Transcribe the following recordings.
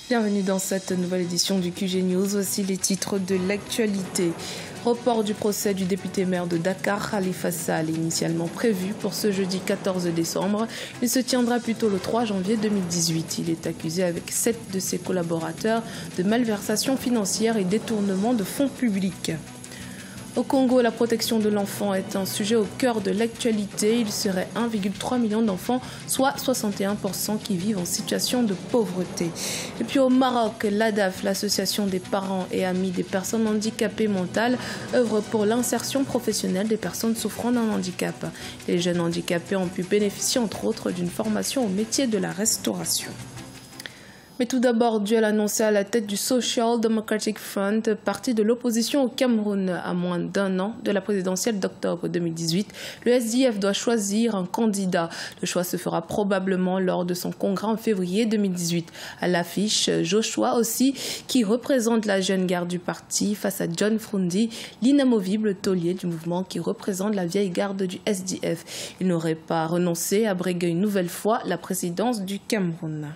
Bienvenue dans cette nouvelle édition du QG News. Voici les titres de l'actualité. Report du procès du député maire de Dakar, Khalifa Sall, initialement prévu pour ce jeudi 14 décembre. Il se tiendra plutôt le 3 janvier 2018. Il est accusé avec 7 de ses collaborateurs de malversation financière et détournement de fonds publics. Au Congo, la protection de l'enfant est un sujet au cœur de l'actualité. Il serait 1,3 million d'enfants, soit 61% qui vivent en situation de pauvreté. Et puis au Maroc, l'ADAF, l'association des parents et amis des personnes handicapées mentales, œuvre pour l'insertion professionnelle des personnes souffrant d'un handicap. Les jeunes handicapés ont pu bénéficier entre autres d'une formation au métier de la restauration. Mais tout d'abord, duel annoncé à la tête du Social Democratic Front, parti de l'opposition au Cameroun. À moins d'un an de la présidentielle d'octobre 2018, le SDF doit choisir un candidat. Le choix se fera probablement lors de son congrès en février 2018. À l'affiche, Joshua aussi, qui représente la jeune garde du parti, face à John Frundi, l'inamovible taulier du mouvement qui représente la vieille garde du SDF. Il n'aurait pas renoncé à briguer une nouvelle fois la présidence du Cameroun.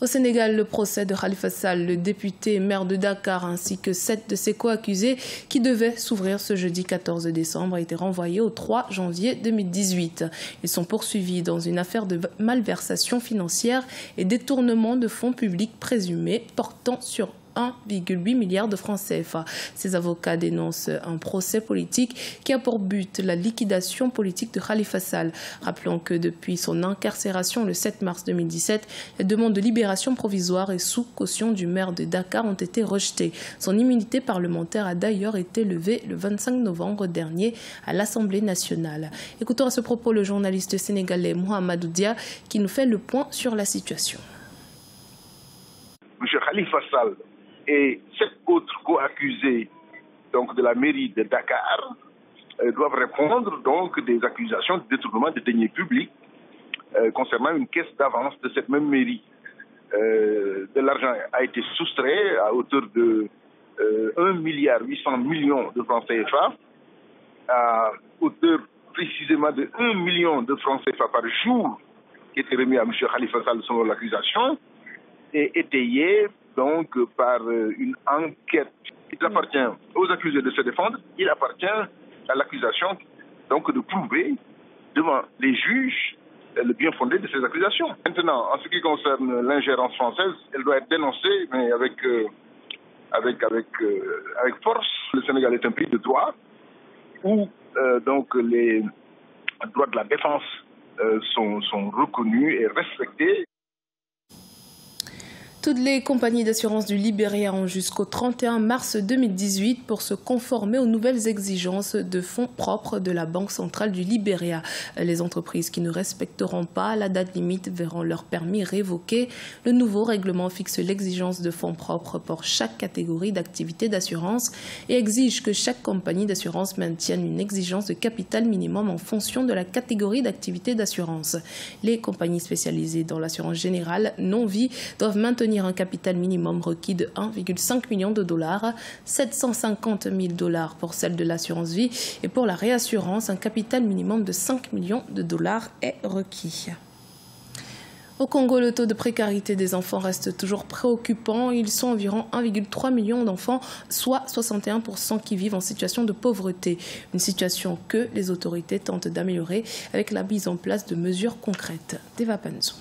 Au Sénégal, le procès de Khalifa Sall, le député maire de Dakar, ainsi que 7 de ses co-accusés qui devaient s'ouvrir ce jeudi 14 décembre, a été renvoyé au 3 janvier 2018. Ils sont poursuivis dans une affaire de malversation financière et détournement de fonds publics présumés portant sur 1,8 milliard de francs CFA. Ces avocats dénoncent un procès politique qui a pour but la liquidation politique de Khalifa Sall. Rappelons que depuis son incarcération le 7 mars 2017, les demandes de libération provisoire et sous caution du maire de Dakar ont été rejetées. Son immunité parlementaire a d'ailleurs été levée le 25 novembre dernier à l'Assemblée nationale. Écoutons à ce propos le journaliste sénégalais Mohamedou Dia qui nous fait le point sur la situation. M. Khalifa Sall et 7 autres co-accusés de la mairie de Dakar doivent répondre des accusations de détournement de deniers publics concernant une caisse d'avance de cette même mairie. De l'argent a été soustrait à hauteur de 1,8 milliard de francs CFA, à hauteur précisément de 1 million de francs CFA par jour qui était remis à M. Khalifa Sall selon l'accusation et étayé par une enquête. Il appartient aux accusés de se défendre, il appartient à l'accusation de prouver devant les juges le bien fondé de ces accusations. Maintenant, en ce qui concerne l'ingérence française, elle doit être dénoncée, mais avec force. Le Sénégal est un pays de droit où les droits de la défense sont reconnus et respectés. Toutes les compagnies d'assurance du Libéria ont jusqu'au 31 mars 2018 pour se conformer aux nouvelles exigences de fonds propres de la Banque centrale du Libéria. Les entreprises qui ne respecteront pas la date limite verront leur permis révoqué. Le nouveau règlement fixe l'exigence de fonds propres pour chaque catégorie d'activité d'assurance et exige que chaque compagnie d'assurance maintienne une exigence de capital minimum en fonction de la catégorie d'activité d'assurance. Les compagnies spécialisées dans l'assurance générale non-vie doivent maintenir un capital minimum requis de 1,5 million de dollars, 750 000 dollars pour celle de l'assurance vie et pour la réassurance, un capital minimum de 5 millions de dollars est requis. Au Congo, le taux de précarité des enfants reste toujours préoccupant. Ils sont environ 1,3 million d'enfants, soit 61% qui vivent en situation de pauvreté. Une situation que les autorités tentent d'améliorer avec la mise en place de mesures concrètes. Deva Panzo.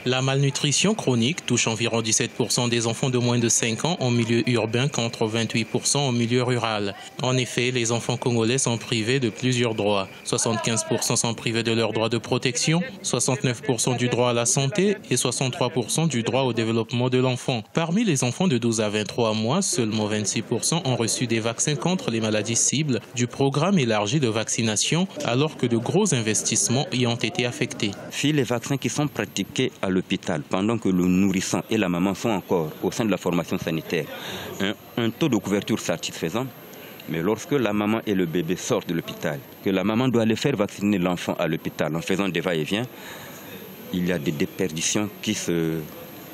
La malnutrition chronique touche environ 17% des enfants de moins de 5 ans en milieu urbain contre 28% en milieu rural. En effet, les enfants congolais sont privés de plusieurs droits. 75% sont privés de leur droit de protection, 69% du droit à la santé et 63% du droit au développement de l'enfant. Parmi les enfants de 12 à 23 mois, seulement 26% ont reçu des vaccins contre les maladies cibles du programme élargi de vaccination, alors que de gros investissements y ont été affectés. Si les vaccins qui sont pratiqués à l'hôpital, pendant que le nourrisson et la maman sont encore au sein de la formation sanitaire, un taux de couverture satisfaisant. Mais lorsque la maman et le bébé sortent de l'hôpital, que la maman doit aller faire vacciner l'enfant à l'hôpital en faisant des va-et-vient, il y a des déperditions qui se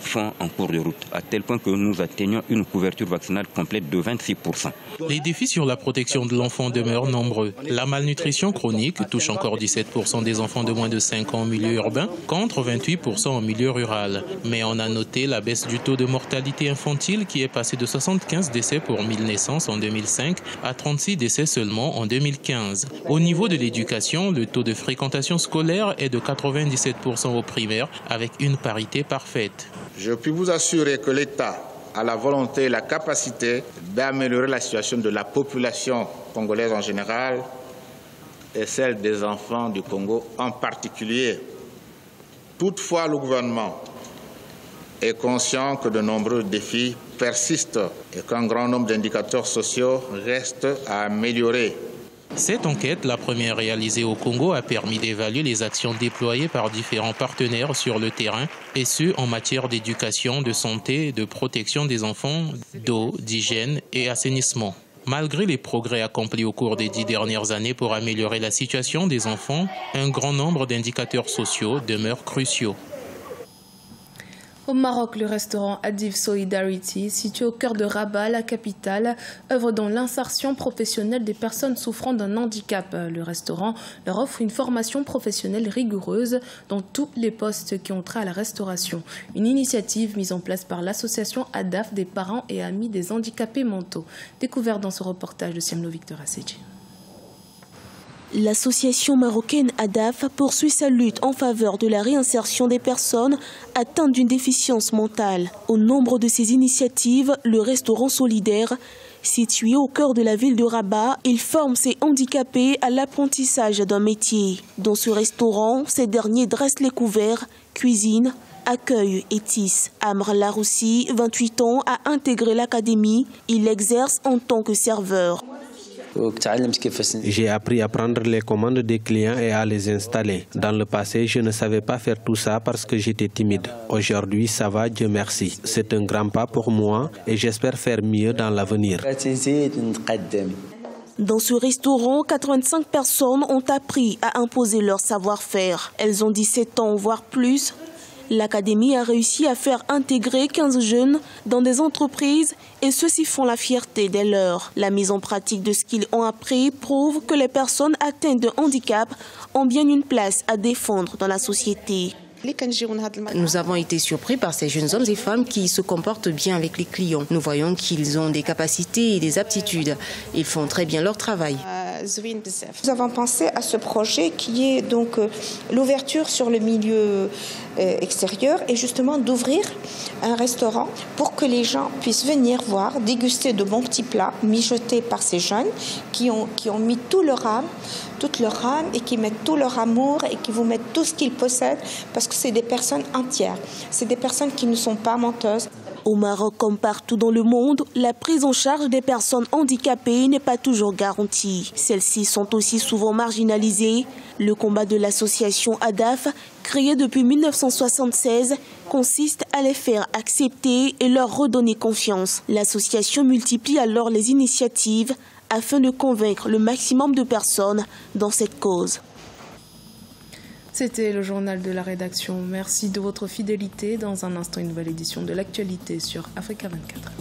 sont en cours de route, à tel point que nous atteignons une couverture vaccinale complète de 26%. Les défis sur la protection de l'enfant demeurent nombreux. La malnutrition chronique touche encore 17% des enfants de moins de 5 ans en milieu urbain, contre 28% en milieu rural. Mais on a noté la baisse du taux de mortalité infantile qui est passé de 75 décès pour 1000 naissances en 2005 à 36 décès seulement en 2015. Au niveau de l'éducation, le taux de fréquentation scolaire est de 97% au primaire, avec une parité parfaite. Je puis vous assurer que l'État a la volonté et la capacité d'améliorer la situation de la population congolaise en général et celle des enfants du Congo en particulier. Toutefois, le gouvernement est conscient que de nombreux défis persistent et qu'un grand nombre d'indicateurs sociaux restent à améliorer. Cette enquête, la première réalisée au Congo, a permis d'évaluer les actions déployées par différents partenaires sur le terrain, et ce en matière d'éducation, de santé, de protection des enfants, d'eau, d'hygiène et assainissement. Malgré les progrès accomplis au cours des 10 dernières années pour améliorer la situation des enfants, un grand nombre d'indicateurs sociaux demeurent cruciaux. Au Maroc, le restaurant Adif Solidarity, situé au cœur de Rabat, la capitale, œuvre dans l'insertion professionnelle des personnes souffrant d'un handicap. Le restaurant leur offre une formation professionnelle rigoureuse dans tous les postes qui ont trait à la restauration. Une initiative mise en place par l'association ADAF des parents et amis des handicapés mentaux. Découvert dans ce reportage de Siamlo Victor Asseji. L'association marocaine ADAF poursuit sa lutte en faveur de la réinsertion des personnes atteintes d'une déficience mentale. Au nombre de ces initiatives, le restaurant solidaire, situé au cœur de la ville de Rabat, il forme ces handicapés à l'apprentissage d'un métier. Dans ce restaurant, ces derniers dressent les couverts, cuisinent, accueillent et tissent. Amr Laroussi, 28 ans, a intégré l'académie. Il exerce en tant que serveur. J'ai appris à prendre les commandes des clients et à les installer. Dans le passé, je ne savais pas faire tout ça parce que j'étais timide. Aujourd'hui, ça va, Dieu merci. C'est un grand pas pour moi et j'espère faire mieux dans l'avenir. Dans ce restaurant, 85 personnes ont appris à imposer leur savoir-faire. Elles ont 17 ans, voire plus. L'académie a réussi à faire intégrer 15 jeunes dans des entreprises et ceux-ci font la fierté des leurs. La mise en pratique de ce qu'ils ont appris prouve que les personnes atteintes de handicap ont bien une place à défendre dans la société. Nous avons été surpris par ces jeunes hommes et femmes qui se comportent bien avec les clients. Nous voyons qu'ils ont des capacités et des aptitudes. Ils font très bien leur travail. Nous avons pensé à ce projet qui est donc l'ouverture sur le milieu extérieur et justement d'ouvrir un restaurant pour que les gens puissent venir voir, déguster de bons petits plats mijotés par ces jeunes qui ont mis toute leur âme et qui mettent tout leur amour et qui vous mettent tout ce qu'ils possèdent parce que c'est des personnes entières. C'est des personnes qui ne sont pas menteuses. Au Maroc, comme partout dans le monde, la prise en charge des personnes handicapées n'est pas toujours garantie. Celles-ci sont aussi souvent marginalisées. Le combat de l'association ADAF, créée depuis 1976, consiste à les faire accepter et leur redonner confiance. L'association multiplie alors les initiatives afin de convaincre le maximum de personnes dans cette cause. C'était le journal de la rédaction. Merci de votre fidélité. Dans un instant, une nouvelle édition de l'actualité sur Africa 24.